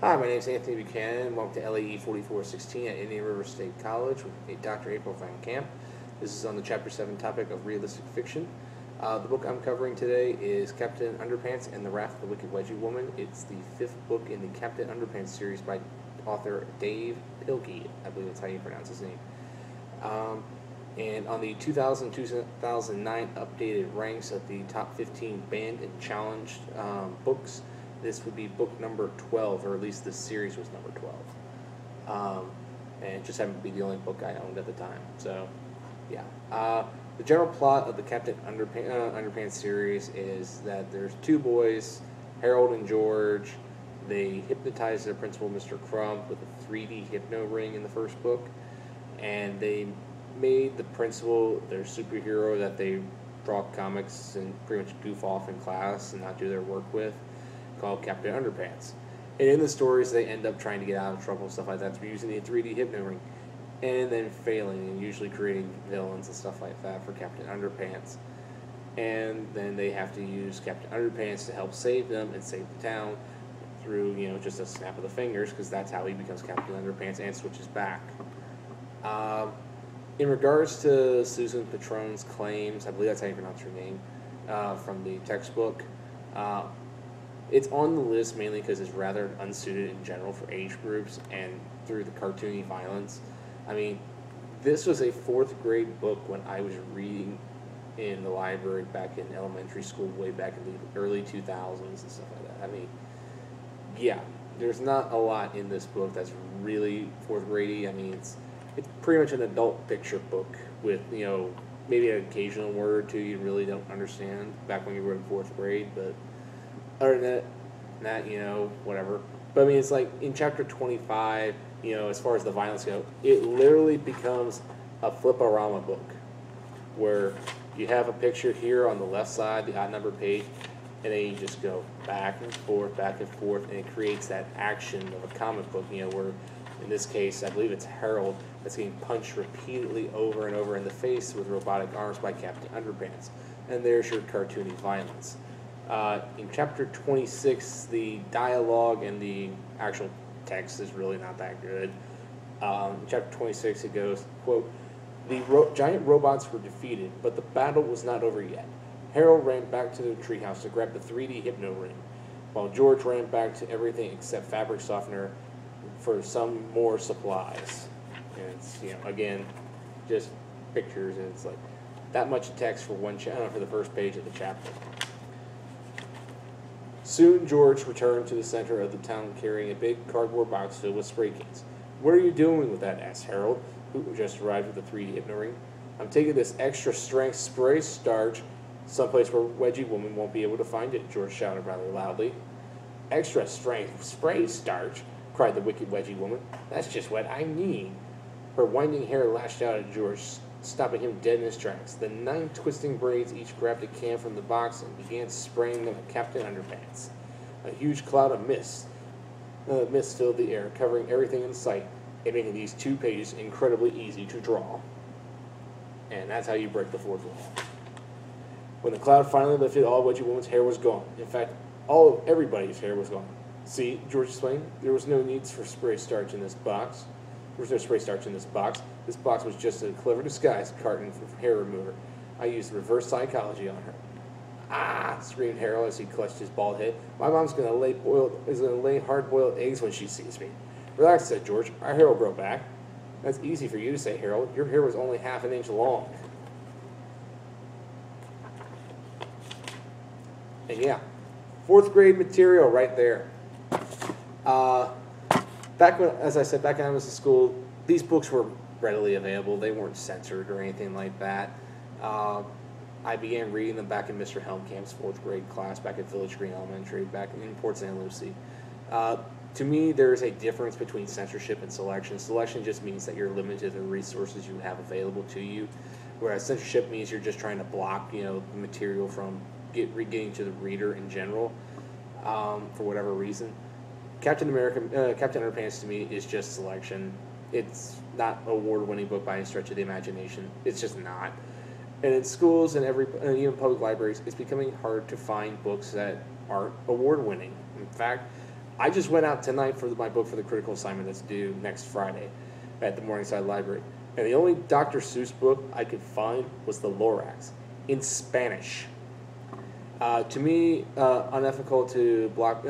Hi, my name is Anthony Buchanan. Welcome to LAE 4416 at Indian River State College with Dr. April Van Camp. This is on the Chapter 7 topic of realistic fiction. The book I'm covering today is Captain Underpants and the Wrath of the Wicked Wedgie Woman. It's the 5th book in the Captain Underpants series by author Dave Pilkey. I believe that's how you pronounce his name. And on the 2000-2009 updated ranks of the top 15 banned and challenged books, this would be book number 12, or at least this series was number 12. And it just happened to be the only book I owned at the time. So, yeah. The general plot of the Captain Underpants series is that there's two boys, Harold and George. They hypnotize their principal, Mr. Crump, with a 3D hypno ring in the first book. And they made the principal their superhero that they draw comics and pretty much goof off in class and not do their work with, called Captain Underpants. And in the stories, they end up trying to get out of trouble and stuff like that through using the 3D hypno ring, and then failing and usually creating villains and stuff like that for Captain Underpants. And then they have to use Captain Underpants to help save them and save the town through, just a snap of the fingers, because that's how he becomes Captain Underpants and switches back. In regards to Susan Patron's claims, I believe that's how you pronounce her name, from the textbook, it's on the list mainly because it's rather unsuited in general for age groups and through the cartoony violence. I mean, this was a 4th grade book when I was reading in the library back in elementary school, way back in the early 2000s and stuff like that. I mean, yeah, there's not a lot in this book that's really 4th grade-y. I mean, it's pretty much an adult picture book with, maybe an occasional word or two you really don't understand back when you were in 4th grade, but other than that, whatever. But I mean, it's like in chapter 25, as far as the violence goes, it literally becomes a flip-a-rama book where you have a picture here on the left side, the odd number page, and then you just go back and forth, and it creates that action of a comic book, where in this case, I believe it's Harold that's getting punched repeatedly over and over in the face with robotic arms by Captain Underpants. And there's your cartoony violence. In chapter 26, the dialogue and the actual text is really not that good. In chapter 26, it goes, quote, "The giant robots were defeated, but the battle was not over yet. Harold ran back to the treehouse to grab the 3D hypno ring, while George ran back to everything except fabric softener for some more supplies." And it's, again, just pictures, and it's like that much text for one channel for the first page of the chapter. Soon George returned to the center of the town carrying a big cardboard box filled with spray cans. "What are you doing with that?" asked Harold, who just arrived with the 3D hypno ring. "I'm taking this extra strength spray starch someplace where Wedgie Woman won't be able to find it," George shouted rather loudly. "Extra strength spray starch?" cried the wicked Wedgie Woman. "That's just what I need." Her winding hair lashed out at George, stopping him dead in his tracks. The 9 twisting braids each grabbed a can from the box and began spraying them at Captain Underpants. A huge cloud of mist filled the air, covering everything in sight, and making these 2 pages incredibly easy to draw. And that's how you break the 4th wall. When the cloud finally lifted, all Wedgie Woman's hair was gone. In fact, all of everybody's hair was gone. "See," George explained, "there was no need for spray starch in this box. There was no spray starch in this box. This box was just a clever disguise carton for hair remover. I used reverse psychology on her." "Ah!" screamed Harold as he clutched his bald head. "My mom's gonna lay hard-boiled eggs when she sees me." "Relax," said George. "Our hair will grow back." "That's easy for you to say, Harold. Your hair was only half an inch long." And yeah, 4th grade material right there. Back when, as I said, back when I was in school, these books were readily available. They weren't censored or anything like that. I began reading them back in Mr. Helmkamp's 4th grade class, back at Village Green Elementary, back in Port St. Lucie. To me, there is a difference between censorship and selection. Selection just means that you're limited to the resources you have available to you, whereas censorship means you're just trying to block, the material from getting to the reader in general, for whatever reason. Captain Underpants to me is just selection. It's not an award-winning book by any stretch of the imagination. It's just not. And in schools and even public libraries, it's becoming hard to find books that aren't award-winning. In fact, I just went out tonight for my book for the critical assignment that's due next Friday at the Morningside Library. And the only Dr. Seuss book I could find was The Lorax in Spanish. To me, unethical to block.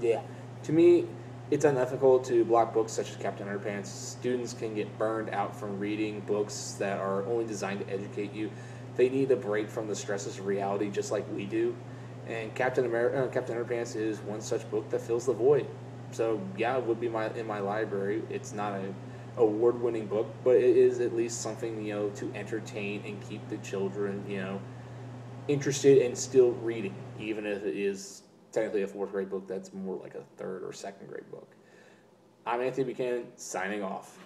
Yeah, to me, it's unethical to block books such as Captain Underpants. Students can get burned out from reading books that are only designed to educate you. They need a break from the stresses of reality, just like we do. And Captain Underpants is one such book that fills the void. So yeah, it would be in my library. It's not a award-winning book, but it is at least something to entertain and keep the children interested and still reading, even if it is technically a fourth grade book that's more like a third or second grade book. I'm Anthony Buchanan, signing off.